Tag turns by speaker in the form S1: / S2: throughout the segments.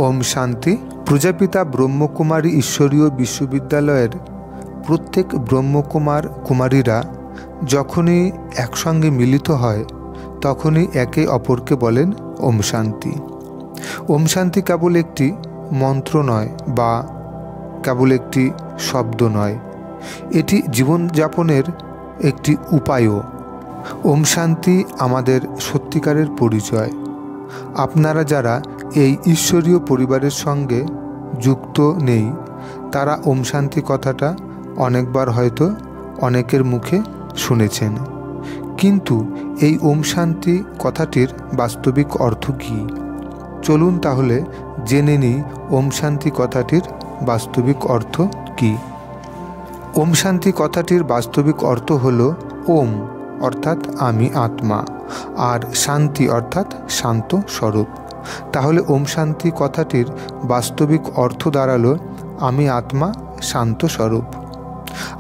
S1: ওম শান্তি। প্রজাপিতা ব্রহ্মকুমারী ঈশ্বরীয় বিশ্ববিদ্যালয়ের প্রত্যেক ব্রহ্মকুমার কুমারীরা যখনই একসঙ্গে মিলিত হয় তখনই একে অপরকে বলেন ওম শান্তি। ওম শান্তি কেবল একটি মন্ত্র নয় বা কেবল একটি শব্দ নয়, এটি জীবনযাপনের একটি উপায়ও। ওম শান্তি আমাদের সত্যিকারের পরিচয়। আপনারা যারা এই ঈশ্বরীয় পরিবারের সঙ্গে যুক্ত নেই তারা ওম শান্তি কথাটা অনেকবার হয়তো অনেকের মুখে শুনেছেন, কিন্তু এই ওম শান্তি কথাটির বাস্তবিক অর্থ কী? চলুন তাহলে জেনে নিই ওম শান্তি কথাটির বাস্তবিক অর্থ কী। ওম শান্তি কথাটির বাস্তবিক অর্থ হল ওম অর্থাৎ আমি আত্মা, আর শান্তি অর্থাৎ শান্ত স্বরূপ। তাহলে ওম শান্তি কথাটির বাস্তবিক অর্থ দাঁড়ালো আমি আত্মা, শান্ত স্বরূপ।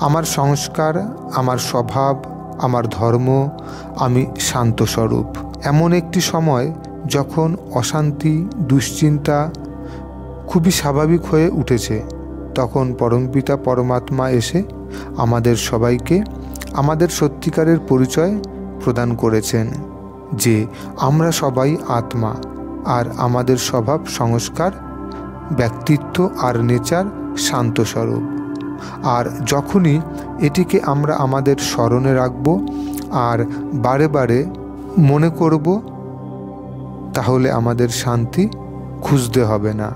S1: আমার সংস্কার, আমার স্বভাব, আমার ধর্ম, আমি শান্ত স্বরূপ। এমন একটি সময় যখন অশান্তি, দুশ্চিন্তা খুবই স্বাভাবিক হয়ে উঠেছে, তখন পরমপিতা পরমাত্মা এসে আমাদের সবাইকে আমাদের সত্যিকারের পরিচয় প্রদান করেছেন যে আমরা সবাই আত্মা, আর আমাদের স্বভাব, সংস্কার, ব্যক্তিত্ব আর নেচার শান্ত স্বরূপ। আর যখনই এটিকে আমরা আমাদের স্মরণে রাখব আর বারে বারে মনে করব, তাহলে আমাদের শান্তি খুঁজতে হবে না,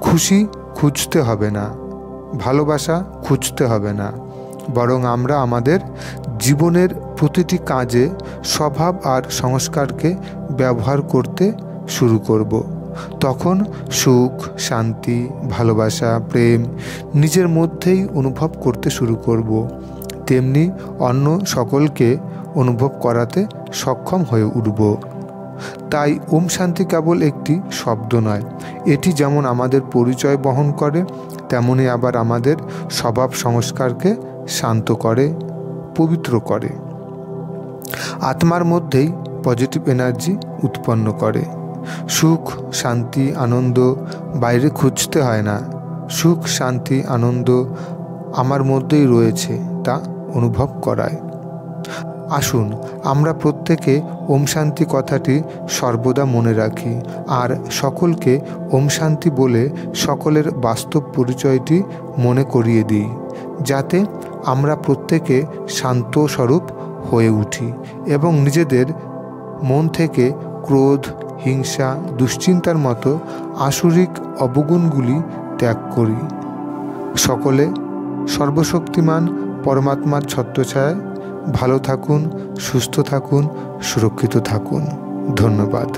S1: খুশি খুঁজতে হবে না, ভালোবাসা খুঁজতে হবে না, বরং আমরা আমাদের জীবনের প্রতিটি কাজে স্বভাব আর সংস্কারকে ব্যবহার করতে শুরু করব। তখন সুখ, শান্তি, ভালোবাসা, প্রেম নিজের মধ্যেই অনুভব করতে শুরু করব, তেমনি অন্য সকলকে অনুভব করাতে সক্ষম হয়ে উঠব। তাই ওম শান্তি কেবল একটি শব্দ নয়, এটি যেমন আমাদের পরিচয় বহন করে তেমনি আবার আমাদের স্বভাব সংস্কারকে শান্ত করে, পবিত্র করে। আত্মার মধ্যেই পজিটিভ এনার্জি উৎপন্ন করে। সুখ, শান্তি, আনন্দ বাইরে খুঁজতে হয় না। সুখ, শান্তি, আনন্দ আমার মধ্যেই রয়েছে, তা অনুভব করায়। আসুন আমরা প্রত্যেকে ওম শান্তি কথাটি সর্বদা মনে রাখি আর সকলকে ওম শান্তি বলে সকলের বাস্তব পরিচয়টি মনে করিয়ে দিই, যাতে আমরা প্রত্যেকে শান্ত স্বরূপ হয়ে উঠি এবং নিজেদের মন থেকে ক্রোধ, হিংসা, দুশ্চিন্তার মতো আসুরিক অবগুণগুলি ত্যাগ করি। সকলে সর্বশক্তিমান পরমাত্মার ছত্রছায়ায় ভালো থাকুন, সুস্থ থাকুন, সুরক্ষিত থাকুন। ধন্যবাদ।